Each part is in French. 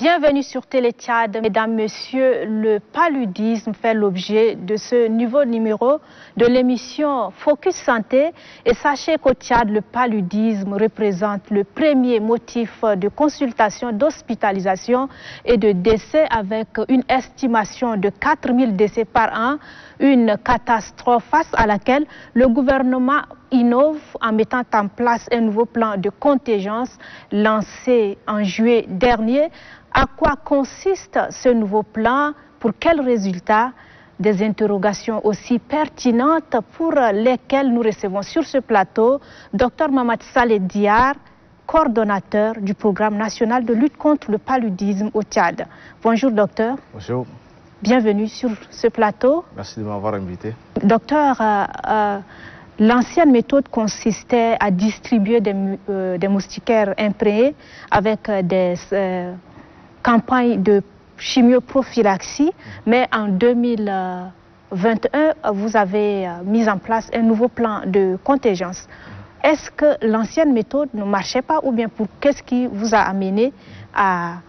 Bienvenue sur Télé Tchad. Mesdames, Messieurs, le paludisme fait l'objet de ce nouveau numéro de l'émission Focus Santé. Et sachez qu'au Tchad, le paludisme représente le premier motif de consultation, d'hospitalisation et de décès avec une estimation de 4000 décès par an. Une catastrophe face à laquelle le gouvernement innove en mettant en place un nouveau plan de contingence lancé en juillet dernier. À quoi consiste ce nouveau plan? Pour quels résultats? Des interrogations aussi pertinentes pour lesquelles nous recevons sur ce plateau Dr Mamad Saleh Diar, coordonnateur du programme national de lutte contre le paludisme au Tchad. Bonjour docteur. Bonjour. Bienvenue sur ce plateau. Merci de m'avoir invité. Docteur, l'ancienne méthode consistait à distribuer des moustiquaires imprégnés avec des campagnes de chimioprophylaxie, mais en 2021, vous avez mis en place un nouveau plan de contingence. Est-ce que l'ancienne méthode ne marchait pas ou bien qu'est-ce qui vous a amené à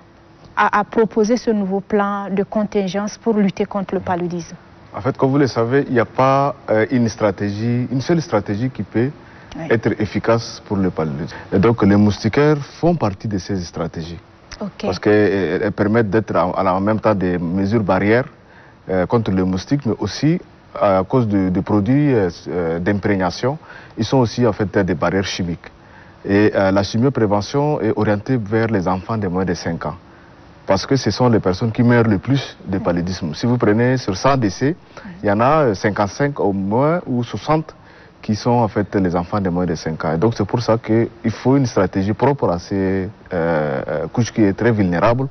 proposer ce nouveau plan de contingence pour lutter contre le paludisme? En fait, comme vous le savez, il n'y a pas une seule stratégie qui peut être efficace pour le paludisme. Et donc les moustiquaires font partie de ces stratégies. Parce qu'elles permettent d'être en même temps des mesures barrières contre le moustique, mais aussi à cause de produits d'imprégnation, ils sont aussi en fait des barrières chimiques. Et la chimioprévention est orientée vers les enfants de moins de 5 ans. Parce que ce sont les personnes qui meurent le plus de paludisme. Si vous prenez sur 100 décès, il y en a 55 au moins ou 60 qui sont en fait les enfants de moins de 5 ans. Et donc c'est pour ça qu'il faut une stratégie propre à ces couches qui est très vulnérable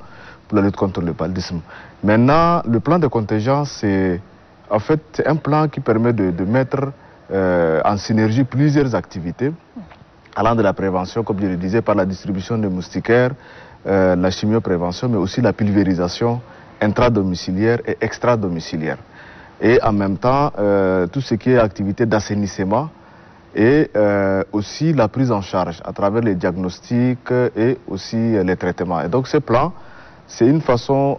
pour la lutte contre le paludisme. Maintenant, le plan de contingence, c'est en fait un plan qui permet de mettre en synergie plusieurs activités, allant de la prévention, comme je le disais, par la distribution de moustiquaires, la chimioprévention, mais aussi la pulvérisation intradomiciliaire et extradomiciliaire. Et en même temps, tout ce qui est activité d'assainissement et aussi la prise en charge à travers les diagnostics et aussi les traitements. Et donc ce plan, c'est une façon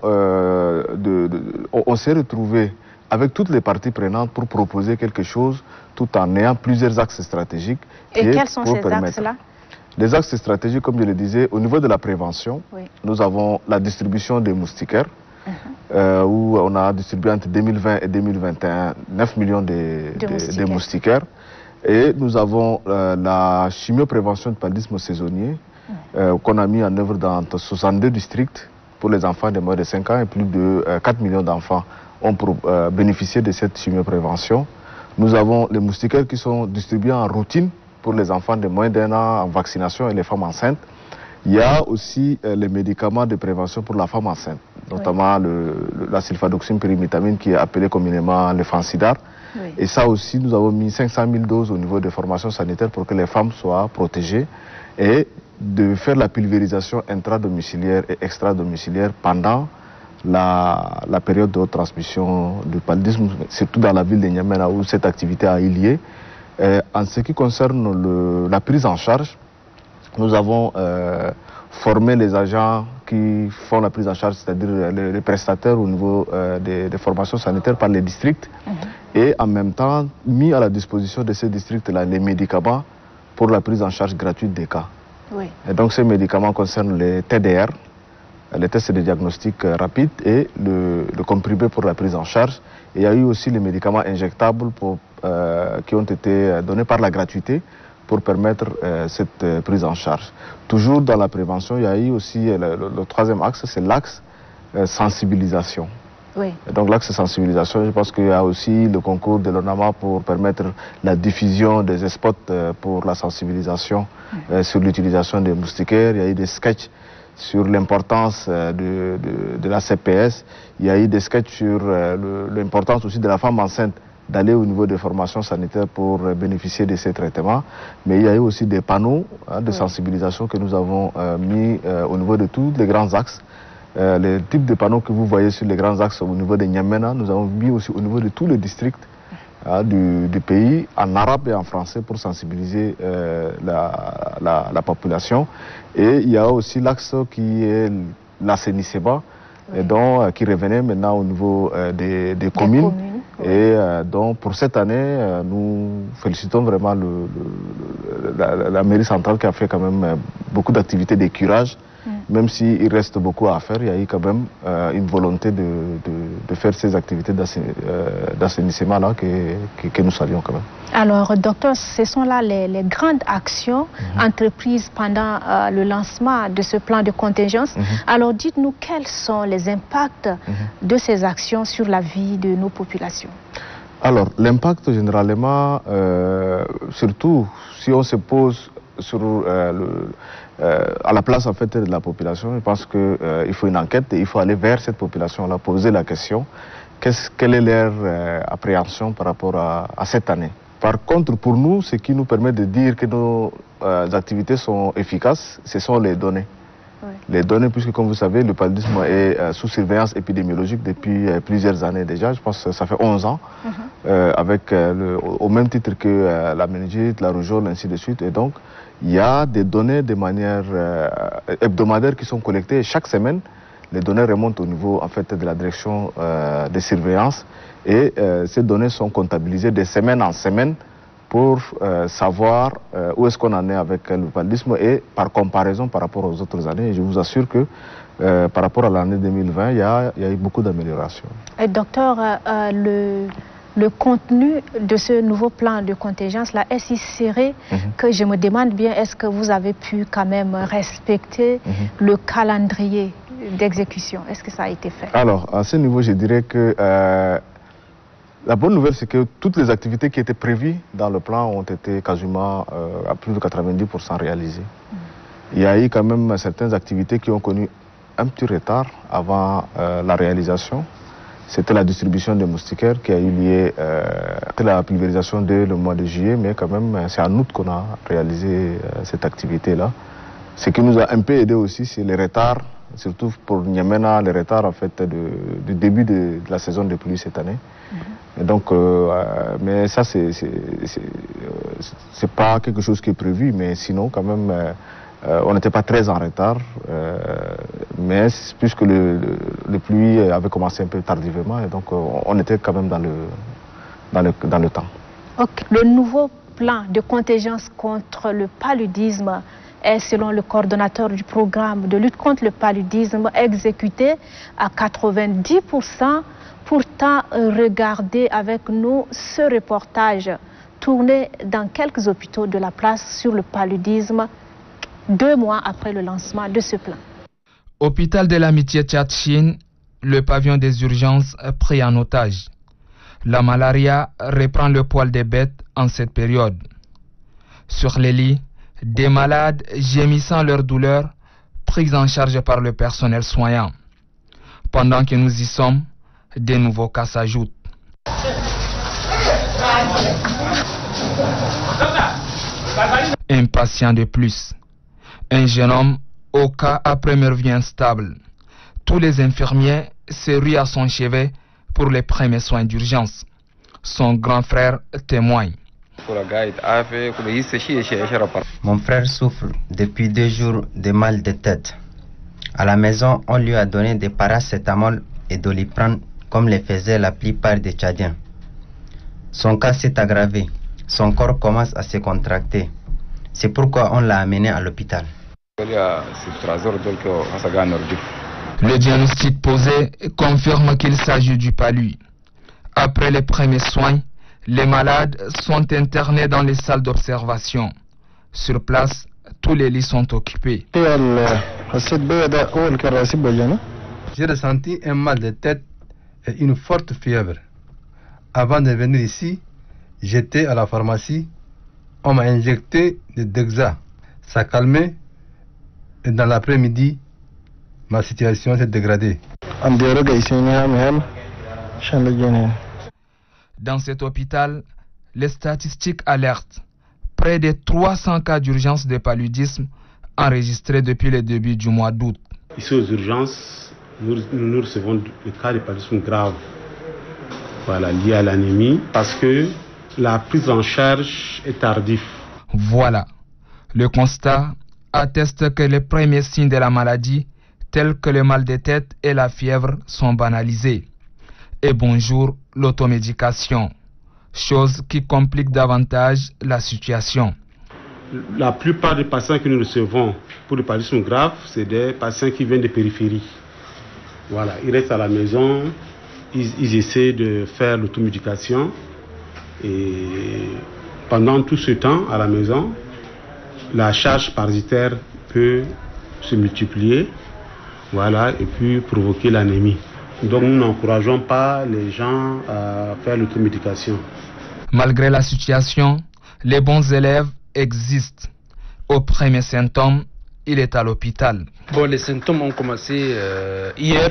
on s'est retrouvé avec toutes les parties prenantes pour proposer quelque chose tout en ayant plusieurs axes stratégiques. Et quels sont ces axes-là? Les axes stratégiques, comme je le disais, au niveau de la prévention, nous avons la distribution des moustiquaires, où on a distribué entre 2020 et 2021 9 millions de moustiquaires. Et nous avons la chimioprévention de paludisme saisonnier, qu'on a mis en œuvre dans 62 districts pour les enfants de moins de 5 ans, et plus de 4 millions d'enfants ont bénéficié de cette chimioprévention. Nous avons les moustiquaires qui sont distribués en routine pour les enfants de moins d'1 an en vaccination et les femmes enceintes. Il y a aussi les médicaments de prévention pour la femme enceinte, notamment la sulfadoxine pyrimétamine qui est appelée communément le Fansidar. Et ça aussi, nous avons mis 500 000 doses au niveau des formations sanitaires pour que les femmes soient protégées et de faire la pulvérisation intradomiciliaire et extradomiciliaire pendant la période de haute transmission du paludisme, surtout dans la ville de N'Djamena où cette activité a eu lieu. En ce qui concerne la prise en charge, nous avons formé les agents qui font la prise en charge, c'est-à-dire les prestataires au niveau des formations sanitaires par les districts, et en même temps mis à la disposition de ces districts-là les médicaments pour la prise en charge gratuite des cas. Et donc ces médicaments concernent les TDR, les tests de diagnostic rapide et le comprimé pour la prise en charge. Et il y a eu aussi les médicaments injectables qui ont été donnés par la gratuité pour permettre cette prise en charge. Toujours dans la prévention, il y a eu aussi le troisième axe, c'est l'axe sensibilisation. Et donc l'axe sensibilisation, je pense qu'il y a aussi le concours de l'ONAMA pour permettre la diffusion des spots pour la sensibilisation sur l'utilisation des moustiquaires. Il y a eu des sketchs sur l'importance de la CPS. Il y a eu des sketchs sur l'importance aussi de la femme enceinte d'aller au niveau des formations sanitaires pour bénéficier de ces traitements. Mais il y a eu aussi des panneaux de sensibilisation que nous avons mis au niveau de tous les grands axes. Les types de panneaux que vous voyez sur les grands axes au niveau de N'Djamena, nous avons mis aussi au niveau de tous les districts du pays, en arabe et en français, pour sensibiliser la population. Et il y a aussi l'axe qui est l'assainissement, qui revenait maintenant au niveau des communes. Et donc pour cette année, nous félicitons vraiment la mairie centrale qui a fait quand même beaucoup d'activités de curage. Même s'il reste beaucoup à faire, il y a eu quand même une volonté de faire ces activités d'assainissement-là que nous saluons quand même. Alors, docteur, ce sont là les grandes actions entreprises pendant le lancement de ce plan de contingence. Alors, dites-nous quels sont les impacts de ces actions sur la vie de nos populations? Alors, l'impact généralement, surtout si on se pose sur à la place en fait de la population, je pense qu'il faut une enquête et il faut aller vers cette population-là, poser la question, quelle est leur appréhension par rapport à cette année. Par contre, pour nous, ce qui nous permet de dire que nos activités sont efficaces, ce sont les données. Les données, puisque comme vous savez, le paludisme est sous surveillance épidémiologique depuis plusieurs années déjà, je pense que ça fait 11 ans, avec au même titre que la méningite, la rougeole, ainsi de suite. Et donc, il y a des données de manière hebdomadaire qui sont collectées et chaque semaine, les données remontent au niveau en fait, de la direction de surveillance et ces données sont comptabilisées de semaine en semaine pour savoir où est-ce qu'on en est avec le paludisme et par comparaison par rapport aux autres années. Et je vous assure que par rapport à l'année 2020, il y a eu beaucoup d'améliorations. Docteur, le contenu de ce nouveau plan de contingence là est si serré que je me demande bien, est-ce que vous avez pu quand même respecter le calendrier d'exécution? Est-ce que ça a été fait? Alors, à ce niveau, je dirais que la bonne nouvelle, c'est que toutes les activités qui étaient prévues dans le plan ont été quasiment à plus de 90% réalisées. Il y a eu quand même certaines activités qui ont connu un petit retard avant la réalisation. C'était la distribution des moustiquaires qui a eu lieu après la pulvérisation dès le mois de juillet, mais quand même c'est en août qu'on a réalisé cette activité-là. Ce qui nous a un peu aidé aussi, c'est les retards, surtout pour N'Djamena, les retards en fait du début de la saison de pluie cette année. Et donc, mais ça c'est pas quelque chose qui est prévu, mais sinon quand même on n'était pas très en retard, mais puisque les pluies avaient commencé un peu tardivement, et donc on était quand même dans le temps. Okay. Le nouveau plan de contingence contre le paludisme est, selon le coordonnateur du programme de lutte contre le paludisme, exécuté à 90%. Pourtant, regardez avec nous ce reportage tourné dans quelques hôpitaux de la place sur le paludisme 2 mois après le lancement de ce plan. Hôpital de l'Amitié Tchad-Chine, le pavillon des urgences pris en otage. La malaria reprend le poil des bêtes en cette période. Sur les lits, des malades gémissant leur douleur, pris en charge par le personnel soignant. Pendant que nous y sommes, des nouveaux cas s'ajoutent. Un patient de plus. Un jeune homme au cas à première vie instable. Tous les infirmiers se ruent à son chevet pour les premiers soins d'urgence. Son grand frère témoigne. Mon frère souffre depuis 2 jours de mal de tête. À la maison, on lui a donné des paracétamol et Doliprane comme le faisaient la plupart des Tchadiens. Son cas s'est aggravé. Son corps commence à se contracter. C'est pourquoi on l'a amené à l'hôpital. Le diagnostic posé confirme qu'il s'agit du palu. Après les premiers soins, les malades sont internés dans les salles d'observation. Sur place, tous les lits sont occupés. J'ai ressenti un mal de tête et une forte fièvre. Avant de venir ici, j'étais à la pharmacie. On m'a injecté de Dexa. Ça calmait. Et dans l'après-midi, ma situation s'est dégradée. Dans cet hôpital, les statistiques alertent. Près de 300 cas d'urgence de paludisme enregistrés depuis le début du mois d'août. Ici aux urgences, nous recevons des cas de paludisme graves, liés à l'anémie, parce que la prise en charge est tardive. Voilà, le constat atteste que les premiers signes de la maladie tels que le mal de tête et la fièvre sont banalisés. Et bonjour, l'automédication, chose qui complique davantage la situation. La plupart des patients que nous recevons pour le paludisme grave, c'est des patients qui viennent des périphéries. Voilà, ils restent à la maison, ils essaient de faire l'automédication. Et pendant tout ce temps, à la maison, la charge parasitaire peut se multiplier, voilà, et puis provoquer l'anémie. Donc nous n'encourageons pas les gens à faire l'automédication. Malgré la situation, les bons élèves existent. Au premier symptôme, il est à l'hôpital. Bon, les symptômes ont commencé hier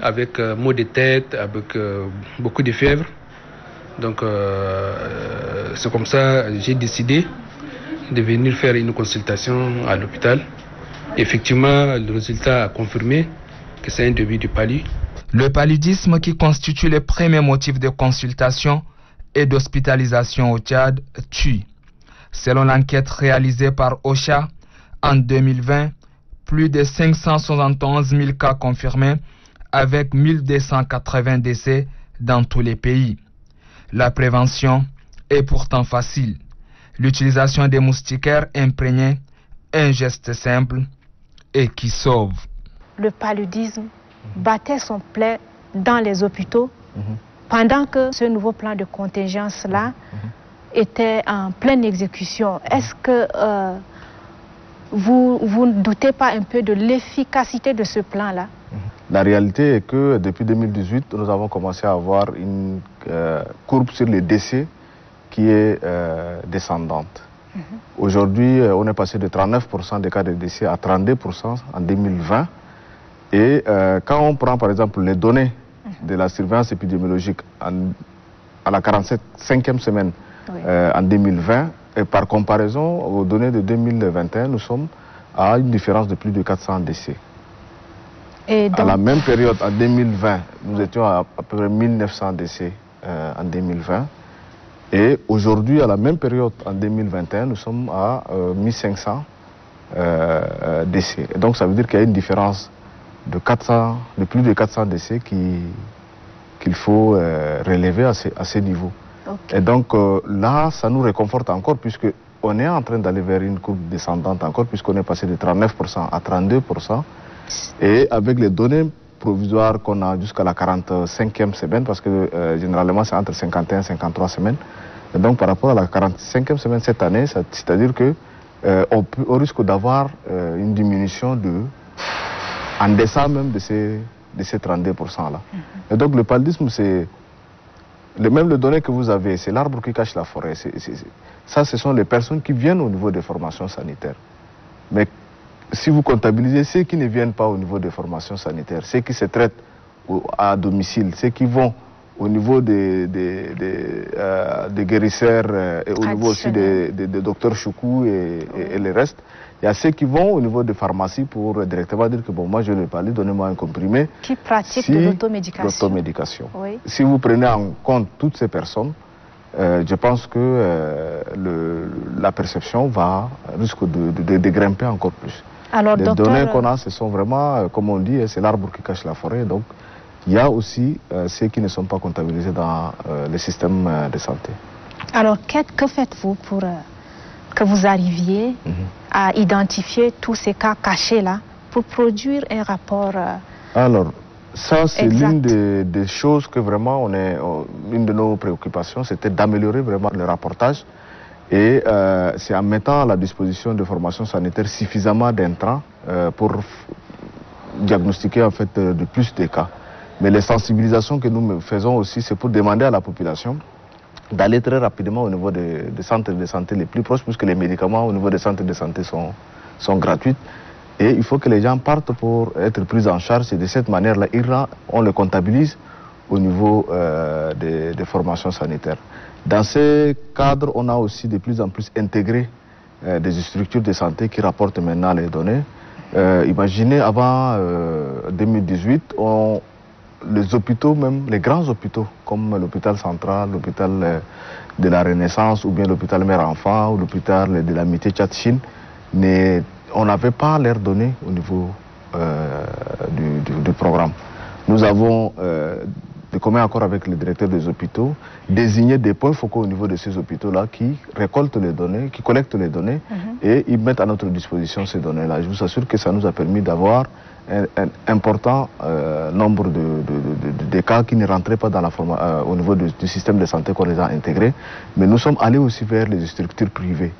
avec maux de tête, avec beaucoup de fièvre. Donc c'est comme ça que j'ai décidé de venir faire une consultation à l'hôpital. Effectivement, le résultat a confirmé que c'est un début du palud. Le paludisme, qui constitue le premier motif de consultation et d'hospitalisation au Tchad, tue. Selon l'enquête réalisée par OCHA, en 2020, plus de 571 000 cas confirmés avec 1280 décès dans tous les pays. La prévention est pourtant facile. L'utilisation des moustiquaires imprégnés, un geste simple et qui sauve. Le paludisme battait son plein dans les hôpitaux pendant que ce nouveau plan de contingence-là était en pleine exécution. Est-ce que vous ne doutez pas un peu de l'efficacité de ce plan-là? La réalité est que depuis 2018, nous avons commencé à avoir une courbe sur les décès qui est descendante. Aujourd'hui, on est passé de 39% des cas de décès à 32% en 2020. Et quand on prend par exemple les données de la surveillance épidémiologique à la 45e semaine en 2020, et par comparaison aux données de 2021, nous sommes à une différence de plus de 400 décès. Et donc, à la même période, en 2020, nous étions à peu près 1900 décès en 2020. Et aujourd'hui, à la même période, en 2021, nous sommes à 1500 décès. Et donc, ça veut dire qu'il y a une différence de plus de 400 décès qu'il faut relever à ces niveaux. Okay. Et donc, là, ça nous réconforte encore, puisqu'on est en train d'aller vers une courbe descendante encore, puisqu'on est passé de 39% à 32%. Et avec les données provisoires qu'on a jusqu'à la 45e semaine, parce que généralement c'est entre 51 et 53 semaines. Et donc par rapport à la 45e semaine cette année, c'est-à-dire que on risque d'avoir une diminution en deçà même de ces 32%-là. Et donc le paludisme, c'est même les données que vous avez, c'est l'arbre qui cache la forêt. Ça, ce sont les personnes qui viennent au niveau des formations sanitaires. Mais si vous comptabilisez ceux qui ne viennent pas au niveau des formations sanitaires, ceux qui se traitent à domicile, ceux qui vont au niveau des guérisseurs et au niveau aussi des docteurs Choukou et le reste, il y a ceux qui vont au niveau des pharmacies pour directement dire que bon, moi je ne l'ai pas lu, donnez-moi un comprimé. Qui pratiquent de l'automédication. Oui. Si vous prenez en compte toutes ces personnes, je pense que la perception risque de grimper encore plus. Alors, les données qu'on a, ce sont vraiment, comme on dit, c'est l'arbre qui cache la forêt. Donc, il y a aussi ceux qui ne sont pas comptabilisés dans le système de santé. Alors, que faites-vous pour que vous arriviez à identifier tous ces cas cachés-là pour produire un rapport Alors, ça, c'est l'une des choses que vraiment, une de nos préoccupations, c'était d'améliorer vraiment le rapportage. Et c'est en mettant à la disposition de formations sanitaires suffisamment d'intrants pour diagnostiquer en fait de plus de cas. Mais les sensibilisations que nous faisons aussi, c'est pour demander à la population d'aller très rapidement au niveau des centres de santé les plus proches, puisque les médicaments au niveau des centres de santé sont gratuits. Et il faut que les gens partent pour être pris en charge. Et de cette manière-là, on les comptabilise au niveau des formations sanitaires. Dans ces cadres, on a aussi de plus en plus intégré des structures de santé qui rapportent maintenant les données. Imaginez, avant 2018, les hôpitaux, même les grands hôpitaux, comme l'hôpital central, l'hôpital de la Renaissance, ou bien l'hôpital Mère-Enfant, ou l'hôpital de l'Amitié Tchad-Chine, on n'avait pas leurs données au niveau du programme. Nous avons, de commun accord avec le directeur des hôpitaux, désigné des points focaux au niveau de ces hôpitaux-là qui récoltent les données, qui collectent les données et ils mettent à notre disposition ces données-là. Je vous assure que ça nous a permis d'avoir un important nombre de cas qui ne rentraient pas dans au niveau du système de santé qu'on les a intégrés, mais nous sommes allés aussi vers les structures privées.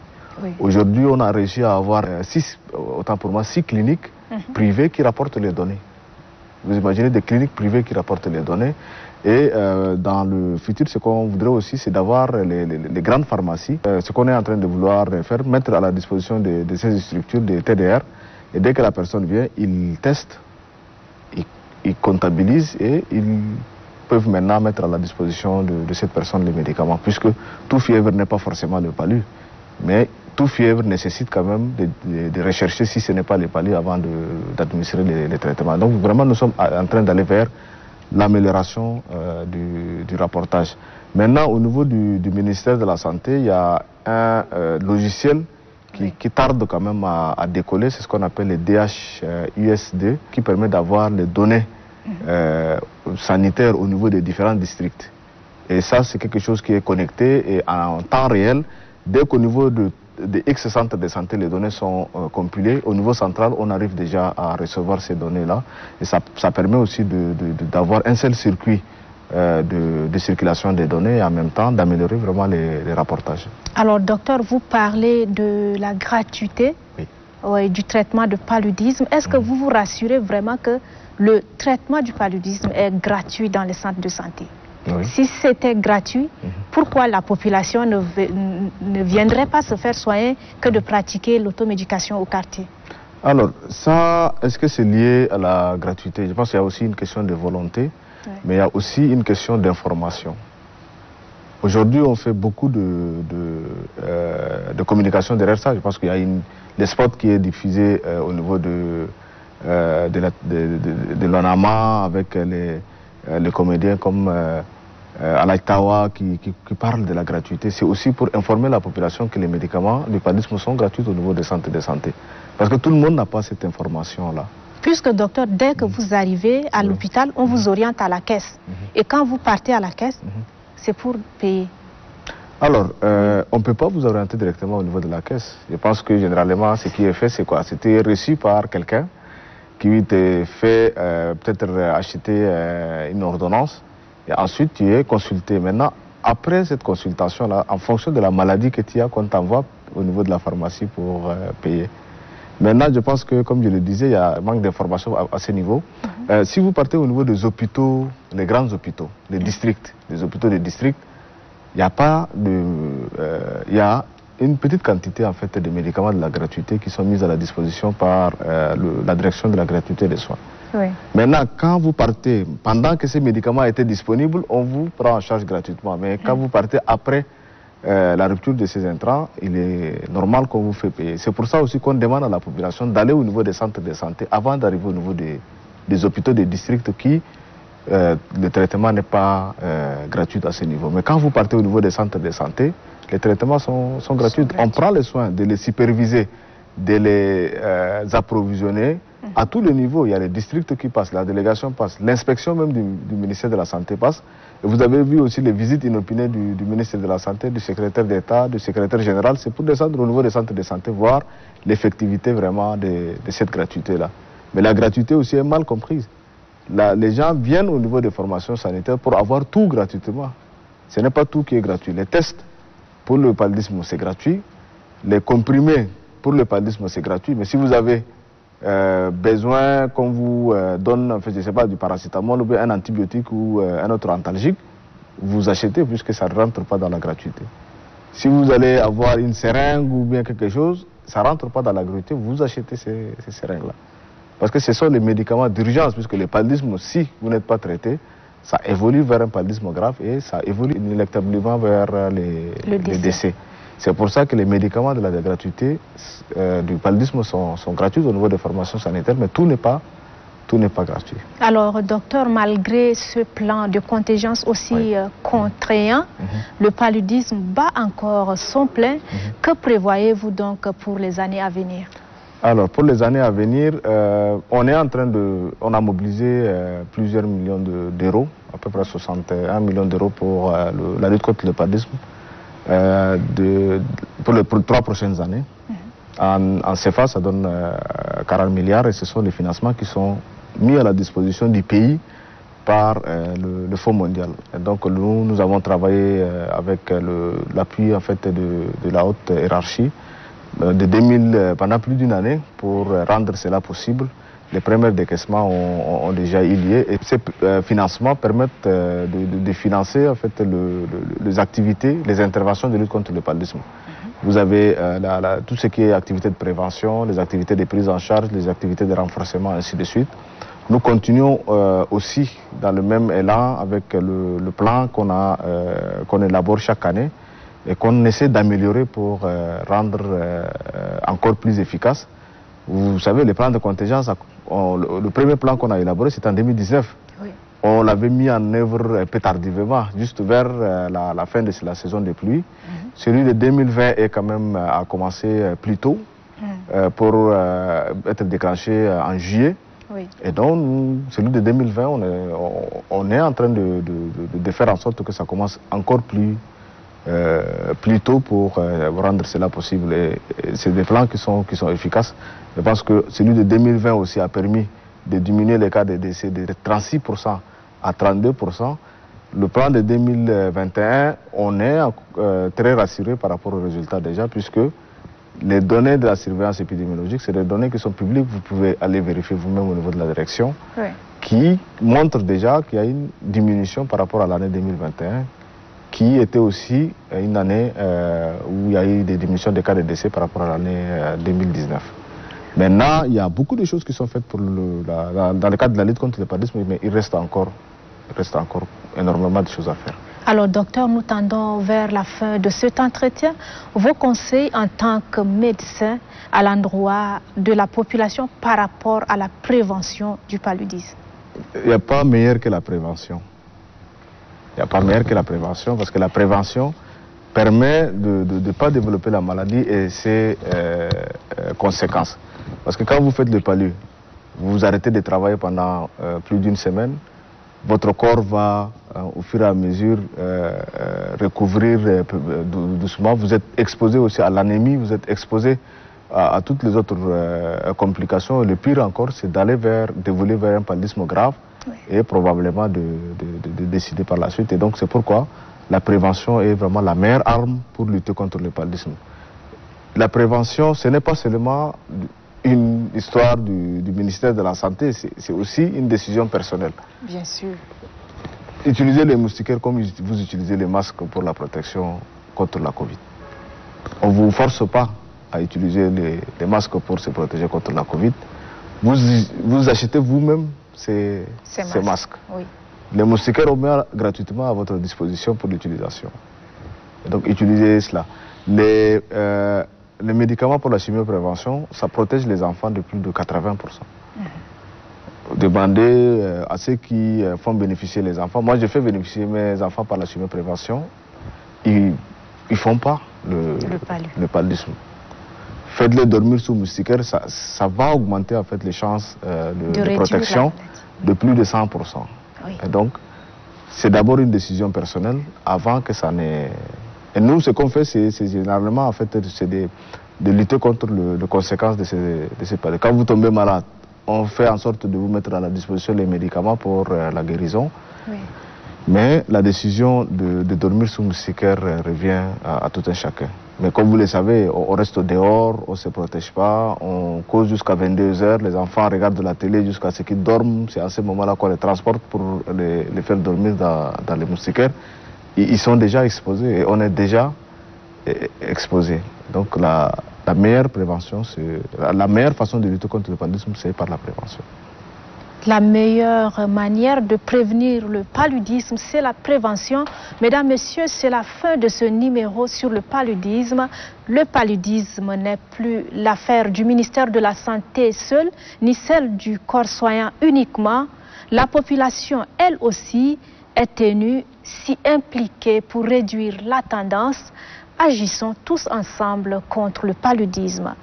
Oui. Aujourd'hui, on a réussi à avoir 6 cliniques privées qui rapportent les données. Vous imaginez des cliniques privées qui rapportent les données. Et dans le futur, ce qu'on voudrait aussi, c'est d'avoir les grandes pharmacies. Ce qu'on est en train de vouloir faire, mettre à la disposition de ces structures, des TDR. Et dès que la personne vient, ils testent, ils comptabilisent et ils peuvent maintenant mettre à la disposition de cette personne les médicaments. Puisque tout fièvre n'est pas forcément le palu. Mais tout fièvre nécessite quand même de rechercher si ce n'est pas le palu avant d'administrer les traitements. Donc vraiment, nous sommes en train d'aller vers l'amélioration du rapportage. Maintenant, au niveau du ministère de la Santé, il y a un logiciel qui tarde quand même à décoller. C'est ce qu'on appelle le DHUSD, qui permet d'avoir les données sanitaires au niveau des différents districts. Et ça, c'est quelque chose qui est connecté et en temps réel. Dès qu'au niveau de X centres de santé, les données sont compilées, au niveau central, on arrive déjà à recevoir ces données-là. Et ça permet aussi d'avoir un seul circuit de circulation des données et en même temps d'améliorer vraiment les rapportages. Alors, docteur, vous parlez de la gratuité du traitement de paludisme. Est-ce que vous vous rassurez vraiment que le traitement du paludisme est gratuit dans les centres de santé? Oui. Si c'était gratuit, pourquoi la population ne viendrait pas se faire soigner que de pratiquer l'automédication au quartier? Alors, ça, est-ce que c'est lié à la gratuité? Je pense qu'il y a aussi une question de volonté, mais il y a aussi une question d'information. Aujourd'hui, on fait beaucoup de communication derrière ça. Je pense qu'il y a des spots qui est diffusé au niveau de l'ONAMA avec les comédiens comme Alaitawa qui parlent de la gratuité. C'est aussi pour informer la population que les médicaments du paludisme sont gratuits au niveau des centres de santé. Parce que tout le monde n'a pas cette information-là. Puisque, docteur, dès que vous arrivez à l'hôpital, on vous oriente à la caisse. Et quand vous partez à la caisse, c'est pour payer. Alors, on ne peut pas vous orienter directement au niveau de la caisse. Je pense que généralement, ce qui est fait, c'est quoi? C'était reçu par quelqu'un qui te fait peut-être acheter une ordonnance et ensuite tu es consulté. Maintenant, après cette consultation-là, en fonction de la maladie que tu as, qu'on t'envoie au niveau de la pharmacie pour payer. Maintenant, je pense que, comme je le disais, il y a un manque d'information à ce niveau. Si vous partez au niveau des hôpitaux, les grands hôpitaux, les districts, les hôpitaux des districts, il n'y a pas de... il y a une petite quantité en fait de médicaments de la gratuité qui sont mis à la disposition par la direction de la gratuité des soins. Oui. Maintenant, quand vous partez, pendant que ces médicaments étaient disponibles, on vous prend en charge gratuitement. Mais quand vous partez après la rupture de ces intrants, il est normal qu'on vous fait payer. C'est pour ça aussi qu'on demande à la population d'aller au niveau des centres de santé avant d'arriver au niveau des hôpitaux des districts qui le traitement n'est pas gratuit à ce niveau. Mais quand vous partez au niveau des centres de santé, les traitements sont gratuits. On prend le soin de les superviser, de les approvisionner à tous les niveaux. Il y a les districts qui passent, la délégation passe, l'inspection même du ministère de la Santé passe. Et vous avez vu aussi les visites inopinées du ministre de la Santé, du secrétaire d'État, du secrétaire général. C'est pour descendre au niveau des centres de santé, voir l'effectivité vraiment de cette gratuité-là. Mais la gratuité aussi est mal comprise. Les gens viennent au niveau des formations sanitaires pour avoir tout gratuitement. Ce n'est pas tout qui est gratuit. Les tests pour le paludisme, c'est gratuit. Les comprimés pour le paludisme, c'est gratuit. Mais si vous avez besoin qu'on vous donne, en fait, je ne sais pas, du paracétamol ou un antibiotique ou un autre antalgique, vous achetez puisque ça ne rentre pas dans la gratuité. Si vous allez avoir une seringue ou bien quelque chose, ça ne rentre pas dans la gratuité, vous achetez ces seringues-là. Parce que ce sont les médicaments d'urgence, puisque le paludisme, si vous n'êtes pas traité, ça évolue vers un paludisme grave et ça évolue inéluctablement vers les décès. C'est pour ça que les médicaments de la gratuité du paludisme sont gratuits au niveau des formations sanitaires, mais tout n'est pas gratuit. Alors, docteur, malgré ce plan de contingence aussi contraignant, le paludisme bat encore son plein. Que prévoyez-vous donc pour les années à venir? Alors, pour les années à venir, on a mobilisé plusieurs millions d'euros, à peu près 61 millions d'euros pour la lutte contre le paludisme pour les 3 prochaines années. En CFA, ça donne 40 milliards et ce sont les financements qui sont mis à la disposition du pays par le Fonds mondial. Et donc nous avons travaillé avec l'appui en fait de la haute hiérarchie pendant plus d'une année pour rendre cela possible. Les premiers décaissements ont déjà eu lieu et ces financements permettent de financer en fait les activités, les interventions de lutte contre le paludisme. Vous avez tout ce qui est activités de prévention, les activités de prise en charge, les activités de renforcement, ainsi de suite. Nous continuons aussi dans le même élan avec le plan qu'on élabore chaque année et qu'on essaie d'améliorer pour rendre encore plus efficace. Vous savez, les plans de contingence, le premier plan qu'on a élaboré, c'était en 2019. Oui. On l'avait mis en œuvre un peu tardivement, juste vers la fin de la saison des pluies. Celui de 2020 a commencé plus tôt pour être déclenché en juillet. Oui. Et donc, celui de 2020, on est en train de faire en sorte que ça commence encore plus tôt pour rendre cela possible. Et c'est des plans qui sont efficaces. Je pense que celui de 2020 aussi a permis de diminuer les cas de décès de 36% à 32%. Le plan de 2021, on est très rassuré par rapport aux résultats déjà, puisque les données de la surveillance épidémiologique, c'est des données qui sont publiques, vous pouvez aller vérifier vous-même au niveau de la direction, oui, qui montrent déjà qu'il y a une diminution par rapport à l'année 2021, qui était aussi une année où il y a eu des diminutions des cas de décès par rapport à l'année 2019. Maintenant, il y a beaucoup de choses qui sont faites dans le cadre de la lutte contre le paludisme, mais il reste encore énormément de choses à faire. Alors, docteur, nous tendons vers la fin de cet entretien. Vos conseils en tant que médecin à l'endroit de la population par rapport à la prévention du paludisme? Il n'y a pas meilleur que la prévention. Il n'y a pas meilleur que la prévention, parce que la prévention permet de ne pas développer la maladie et ses conséquences. Parce que quand vous faites le palud, vous arrêtez de travailler pendant plus d'une semaine, votre corps va au fur et à mesure recouvrir doucement. Vous êtes exposé aussi à l'anémie, vous êtes exposé à toutes les autres complications. Le pire encore, c'est d'évoluer vers un paludisme grave, oui, et probablement de décider par la suite. Et donc c'est pourquoi la prévention est vraiment la meilleure arme pour lutter contre le paludisme. La prévention, ce n'est pas seulement une histoire du ministère de la Santé, c'est aussi une décision personnelle. Bien sûr. Utilisez les moustiquaires comme vous utilisez les masques pour la protection contre la Covid. On ne vous force pas à utiliser les masques pour se protéger contre la Covid. Vous achetez vous-même ces masques. Oui. Les moustiquaires, on met gratuitement à votre disposition pour l'utilisation. Donc utilisez cela. Les médicaments pour la chimioprévention, ça protège les enfants de plus de 80%. Demandez à ceux qui font bénéficier les enfants. Moi, je fais bénéficier mes enfants par la chimioprévention. Ils ne font pas le paludisme. Faites-les dormir sous moustiquaire, ça va augmenter en fait les chances de protection de plus de 100%. Oui. Et donc, c'est d'abord une décision personnelle avant que ça n'ait... Et nous, ce qu'on fait, c'est généralement, en fait, de lutter contre les conséquences de ces paludismes. Quand vous tombez malade, on fait en sorte de vous mettre à la disposition les médicaments pour la guérison. Oui. Mais la décision de dormir sous moustiquaire revient à tout un chacun. Mais comme vous le savez, on reste dehors, on ne se protège pas, on cause jusqu'à 22 heures, les enfants regardent la télé jusqu'à ce qu'ils dorment. C'est à ce moment-là qu'on les transporte pour les faire dormir dans les moustiquaires. Ils sont déjà exposés et on est déjà exposés. Donc la meilleure prévention, la meilleure façon de lutter contre le paludisme, c'est par la prévention. La meilleure manière de prévenir le paludisme, c'est la prévention. Mesdames, Messieurs, c'est la fin de ce numéro sur le paludisme. Le paludisme n'est plus l'affaire du ministère de la Santé seul, ni celle du corps soignant uniquement. La population, elle aussi, est tenue si impliquée pour réduire la tendance. Agissons tous ensemble contre le paludisme.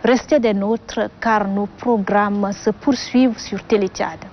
Restez des nôtres car nos programmes se poursuivent sur Télé Tchad.